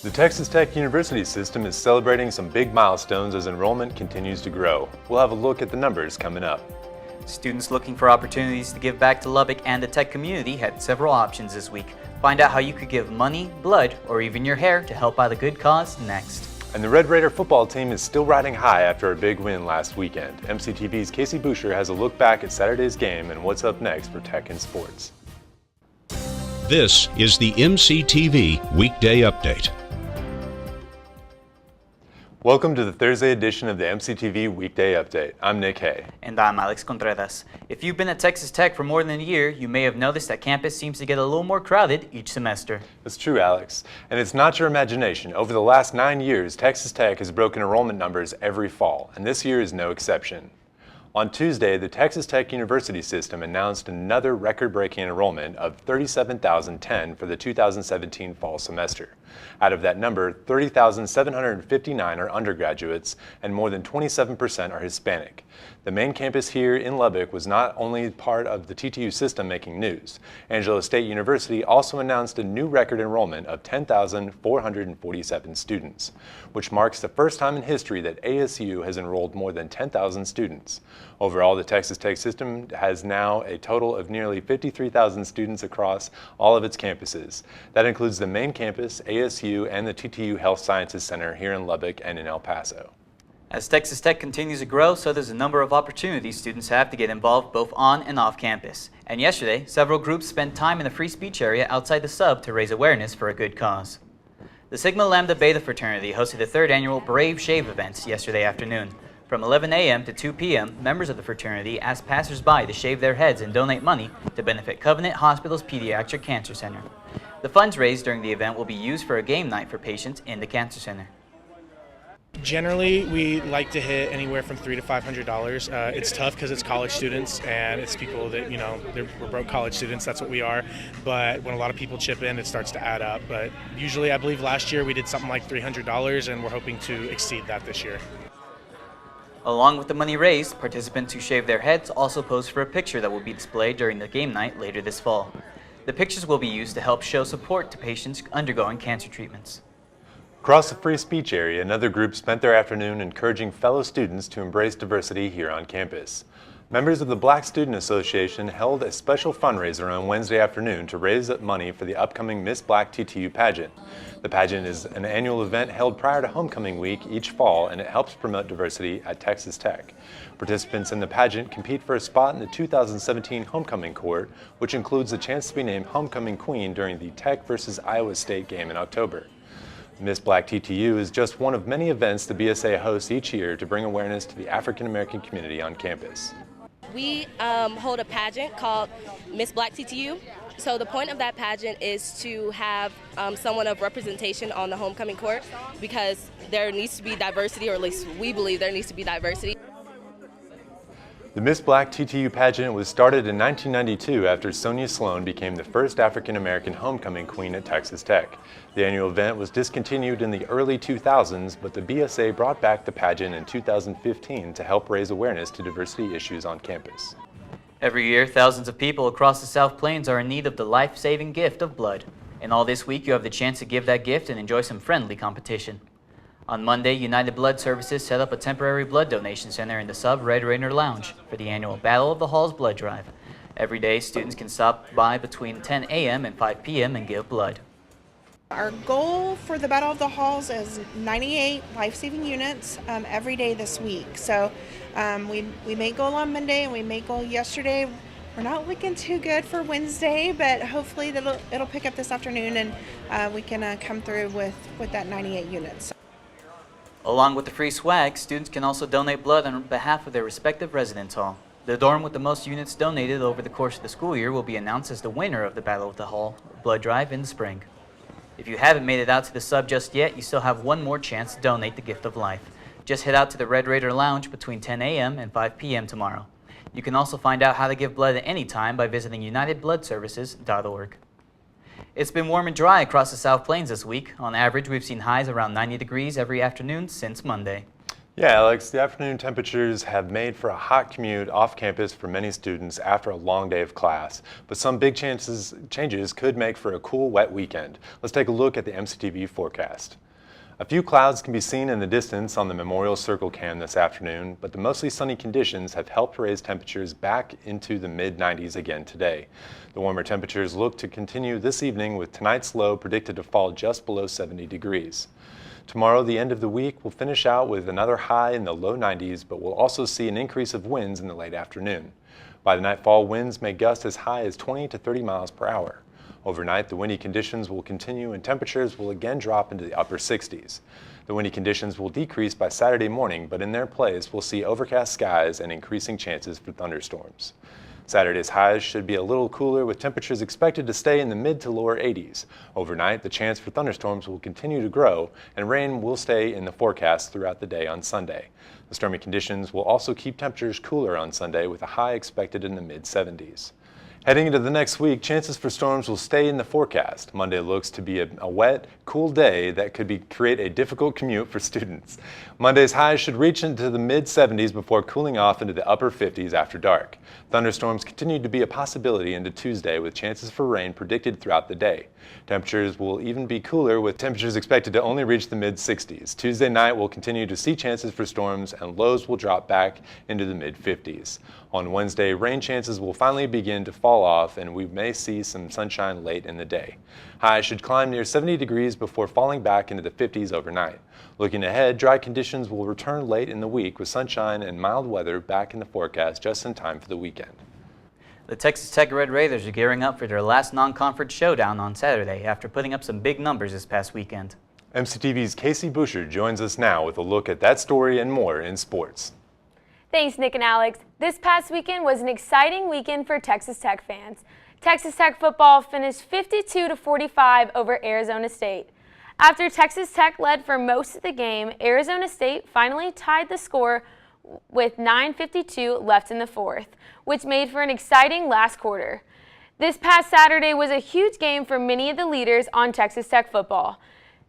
The Texas Tech University system is celebrating some big milestones as enrollment continues to grow. We'll have a look at the numbers coming up. Students looking for opportunities to give back to Lubbock and the Tech community had several options this week. Find out how you could give money, blood, or even your hair to help out a good cause next. And the Red Raider football team is still riding high after a big win last weekend. MCTV's Casey Buscher has a look back at Saturday's game and what's up next for Tech and sports. This is the MCTV Weekday Update. Welcome to the Thursday edition of the MCTV Weekday Update. I'm Nick Hay. And I'm Alex Contreras. If you've been at Texas Tech for more than a year, you may have noticed that campus seems to get a little more crowded each semester. That's true, Alex. And it's not your imagination. Over the last 9 years, Texas Tech has broken enrollment numbers every fall, and this year is no exception. On Tuesday, the Texas Tech University system announced another record-breaking enrollment of 37,010 for the 2017 fall semester. Out of that number, 30,759 are undergraduates and more than 27% are Hispanic. The main campus here in Lubbock was not only part of the TTU system making news. Angelo State University also announced a new record enrollment of 10,447 students, which marks the first time in history that ASU has enrolled more than 10,000 students. Overall, the Texas Tech system has now a total of nearly 53,000 students across all of its campuses. That includes the main campus, ASU, and the TTU Health Sciences Center here in Lubbock and in El Paso. As Texas Tech continues to grow, so there's a number of opportunities students have to get involved both on and off campus. And yesterday, several groups spent time in the free speech area outside the sub to raise awareness for a good cause. The Sigma Lambda Beta fraternity hosted the third annual Brave Shave events yesterday afternoon. From 11 a.m. to 2 p.m., members of the fraternity asked passersby to shave their heads and donate money to benefit Covenant Hospital's Pediatric Cancer Center. The funds raised during the event will be used for a game night for patients in the Cancer Center. Generally, we like to hit anywhere from $300 to $500. It's tough because it's college students and it's people that, we're broke college students, that's what we are. But when a lot of people chip in, it starts to add up. But usually, I believe last year we did something like $300 and we're hoping to exceed that this year. Along with the money raised, participants who shave their heads also pose for a picture that will be displayed during the game night later this fall. The pictures will be used to help show support to patients undergoing cancer treatments. Across the free speech area, another group spent their afternoon encouraging fellow students to embrace diversity here on campus. Members of the Black Student Association held a special fundraiser on Wednesday afternoon to raise money for the upcoming Miss Black TTU pageant. The pageant is an annual event held prior to homecoming week each fall, and it helps promote diversity at Texas Tech. Participants in the pageant compete for a spot in the 2017 homecoming court, which includes a chance to be named homecoming queen during the Tech versus Iowa State game in October. Miss Black TTU is just one of many events the BSA hosts each year to bring awareness to the African American community on campus. We hold a pageant called Miss Black TTU. So the point of that pageant is to have someone of representation on the homecoming court because there needs to be diversity, or at least we believe there needs to be diversity. The Miss Black TTU pageant was started in 1992 after Sonia Sloan became the first African American homecoming queen at Texas Tech. The annual event was discontinued in the early 2000s, but the BSA brought back the pageant in 2015 to help raise awareness to diversity issues on campus. Every year, thousands of people across the South Plains are in need of the life-saving gift of blood. And all this week, you have the chance to give that gift and enjoy some friendly competition. On Monday, United Blood Services set up a temporary blood donation center in the sub Red Raider Lounge for the annual Battle of the Halls blood drive. Every day, students can stop by between 10 a.m. and 5 p.m. and give blood. Our goal for the Battle of the Halls is 98 life-saving units every day this week. So we may go on Monday and we may go yesterday. We're not looking too good for Wednesday, but hopefully it'll pick up this afternoon and we can come through with that 98 units. Along with the free swag, students can also donate blood on behalf of their respective residence hall. The dorm with the most units donated over the course of the school year will be announced as the winner of the Battle of the Hall blood drive in the spring. If you haven't made it out to the sub just yet, you still have one more chance to donate the gift of life. Just head out to the Red Raider Lounge between 10 a.m. and 5 p.m. tomorrow. You can also find out how to give blood at any time by visiting unitedbloodservices.org. It's been warm and dry across the South Plains this week. On average, we've seen highs around 90 degrees every afternoon since Monday. Yeah, Alex, the afternoon temperatures have made for a hot commute off campus for many students after a long day of class, but some big changes could make for a cool, wet weekend. Let's take a look at the MCTV forecast. A few clouds can be seen in the distance on the Memorial Circle cam this afternoon, but the mostly sunny conditions have helped raise temperatures back into the mid-90s again today. The warmer temperatures look to continue this evening, with tonight's low predicted to fall just below 70 degrees. Tomorrow, the end of the week, will finish out with another high in the low 90s, but we'll also see an increase of winds in the late afternoon. By the nightfall, winds may gust as high as 20 to 30 miles per hour. Overnight, the windy conditions will continue and temperatures will again drop into the upper 60s. The windy conditions will decrease by Saturday morning, but in their place, we'll see overcast skies and increasing chances for thunderstorms. Saturday's highs should be a little cooler, with temperatures expected to stay in the mid to lower 80s. Overnight, the chance for thunderstorms will continue to grow, and rain will stay in the forecast throughout the day on Sunday. The stormy conditions will also keep temperatures cooler on Sunday, with a high expected in the mid-70s. Heading into the next week, chances for storms will stay in the forecast. Monday looks to be a wet, cool day that could create a difficult commute for students. Monday's highs should reach into the mid-70s before cooling off into the upper 50s after dark. Thunderstorms continue to be a possibility into Tuesday, with chances for rain predicted throughout the day. Temperatures will even be cooler, with temperatures expected to only reach the mid-60s. Tuesday night we'll continue to see chances for storms, and lows will drop back into the mid-50s. On Wednesday, rain chances will finally begin to fall off, and we may see some sunshine late in the day. Highs should climb near 70 degrees before falling back into the 50s overnight. Looking ahead, dry conditions will return late in the week, with sunshine and mild weather back in the forecast just in time for the weekend. The Texas Tech Red Raiders are gearing up for their last non-conference showdown on Saturday after putting up some big numbers this past weekend. MCTV's Casey Buscher joins us now with a look at that story and more in sports. Thanks, Nick and Alex. This past weekend was an exciting weekend for Texas Tech fans. Texas Tech football finished 52-45 over Arizona State. After Texas Tech led for most of the game, Arizona State finally tied the score with 9:52 left in the fourth, which made for an exciting last quarter. This past Saturday was a huge game for many of the leaders on Texas Tech football.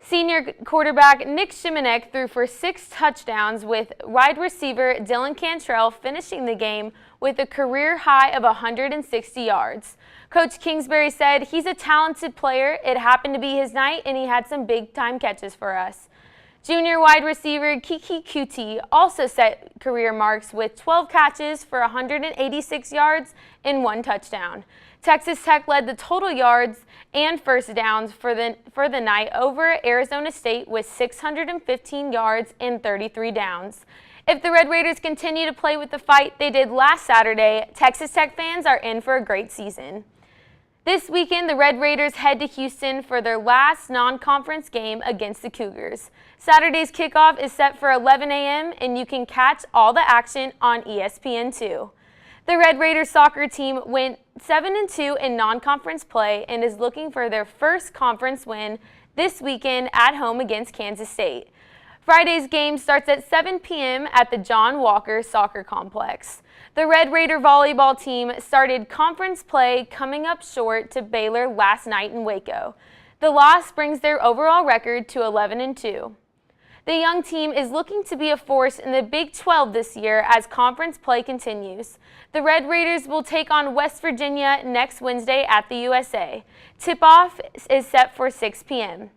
Senior quarterback Nick Shimanek threw for 6 touchdowns, with wide receiver Dylan Cantrell finishing the game with a career high of 160 yards. Coach Kingsbury said he's a talented player. It happened to be his night, and he had some big-time catches for us. Junior wide receiver Kiki Kuti also set career marks with 12 catches for 186 yards and 1 touchdown. Texas Tech led the total yards and first downs for the night over Arizona State with 615 yards and 33 downs. If the Red Raiders continue to play with the fight they did last Saturday, Texas Tech fans are in for a great season. This weekend, the Red Raiders head to Houston for their last non-conference game against the Cougars. Saturday's kickoff is set for 11 a.m., and you can catch all the action on ESPN2. The Red Raiders soccer team went 7-2 in non-conference play and is looking for their first conference win this weekend at home against Kansas State. Friday's game starts at 7 p.m. at the John Walker Soccer Complex. The Red Raider volleyball team started conference play coming up short to Baylor last night in Waco. The loss brings their overall record to 11-2. The young team is looking to be a force in the Big 12 this year as conference play continues. The Red Raiders will take on West Virginia next Wednesday at the USA. Tip-off is set for 6 p.m.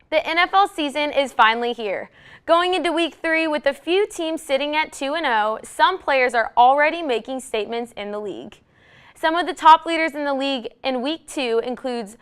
The NFL season is finally here. Going into Week 3 with a few teams sitting at 2-0, some players are already making statements in the league. Some of the top leaders in the league in Week 2 includes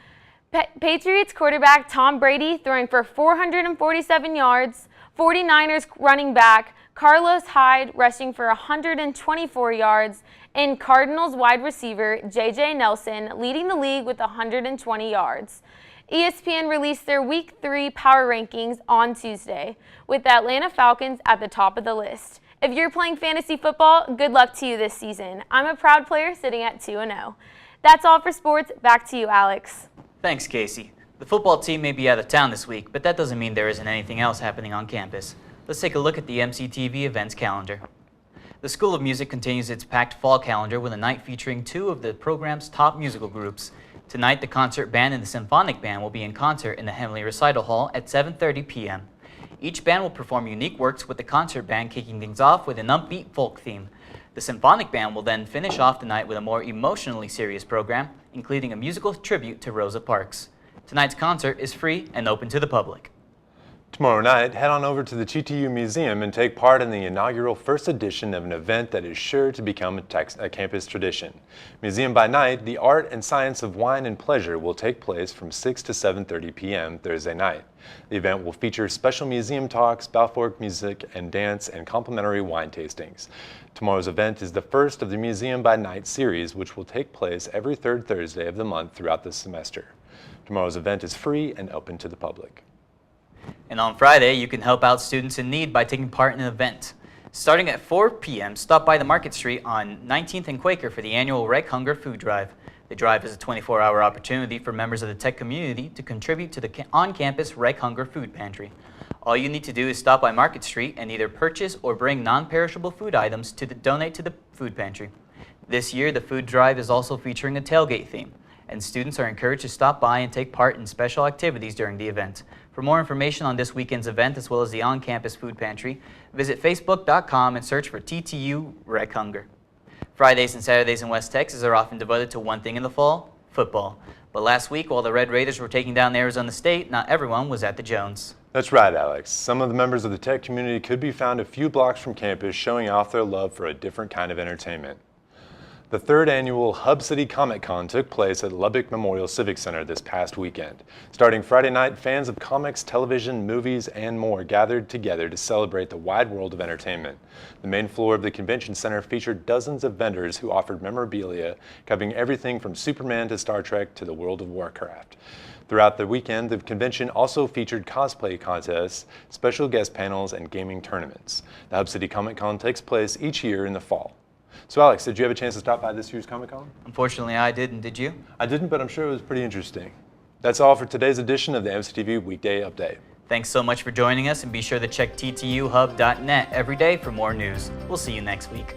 Patriots quarterback Tom Brady throwing for 447 yards, 49ers running back Carlos Hyde rushing for 124 yards, and Cardinals wide receiver J.J. Nelson leading the league with 120 yards. ESPN released their Week 3 power rankings on Tuesday, with the Atlanta Falcons at the top of the list. If you're playing fantasy football, good luck to you this season. I'm a proud player sitting at 2-0. That's all for sports. Back to you, Alex. Thanks, Casey. The football team may be out of town this week, but that doesn't mean there isn't anything else happening on campus. Let's take a look at the MCTV events calendar. The School of Music continues its packed fall calendar with a night featuring 2 of the program's top musical groups. Tonight, the concert band and the symphonic band will be in concert in the Hemley Recital Hall at 7:30 p.m. Each band will perform unique works, with the concert band kicking things off with an upbeat folk theme. The symphonic band will then finish off the night with a more emotionally serious program, including a musical tribute to Rosa Parks. Tonight's concert is free and open to the public. Tomorrow night, head on over to the GTU Museum and take part in the inaugural first edition of an event that is sure to become a campus tradition. Museum by Night, the art and science of wine and pleasure, will take place from 6 to 7:30 p.m. Thursday night. The event will feature special museum talks, Balfour music and dance, and complimentary wine tastings. Tomorrow's event is the first of the Museum by Night series, which will take place every third Thursday of the month throughout the semester. Tomorrow's event is free and open to the public. And on Friday, you can help out students in need by taking part in an event. Starting at 4 p.m., stop by the Market Street on 19th and Quaker for the annual Rec Hunger Food Drive. The drive is a 24-hour opportunity for members of the tech community to contribute to the on-campus Rec Hunger Food Pantry. All you need to do is stop by Market Street and either purchase or bring non-perishable food items to donate to the food pantry. This year, the food drive is also featuring a tailgate theme, and students are encouraged to stop by and take part in special activities during the event. For more information on this weekend's event, as well as the on-campus food pantry, visit facebook.com and search for TTU Rec Hunger. Fridays and Saturdays in West Texas are often devoted to one thing in the fall: football. But last week, while the Red Raiders were taking down Arizona State, not everyone was at the Jones. That's right, Alex. Some of the members of the tech community could be found a few blocks from campus, showing off their love for a different kind of entertainment. The third annual Hub City Comic Con took place at Lubbock Memorial Civic Center this past weekend. Starting Friday night, fans of comics, television, movies, and more gathered together to celebrate the wide world of entertainment. The main floor of the convention center featured dozens of vendors who offered memorabilia covering everything from Superman to Star Trek to the World of Warcraft. Throughout the weekend, the convention also featured cosplay contests, special guest panels, and gaming tournaments. The Hub City Comic Con takes place each year in the fall. So Alex, did you have a chance to stop by this year's Comic-Con? Unfortunately, I didn't. Did you? I didn't, but I'm sure it was pretty interesting. That's all for today's edition of the MCTV Weekday Update. Thanks so much for joining us, and be sure to check ttuhub.net every day for more news. We'll see you next week.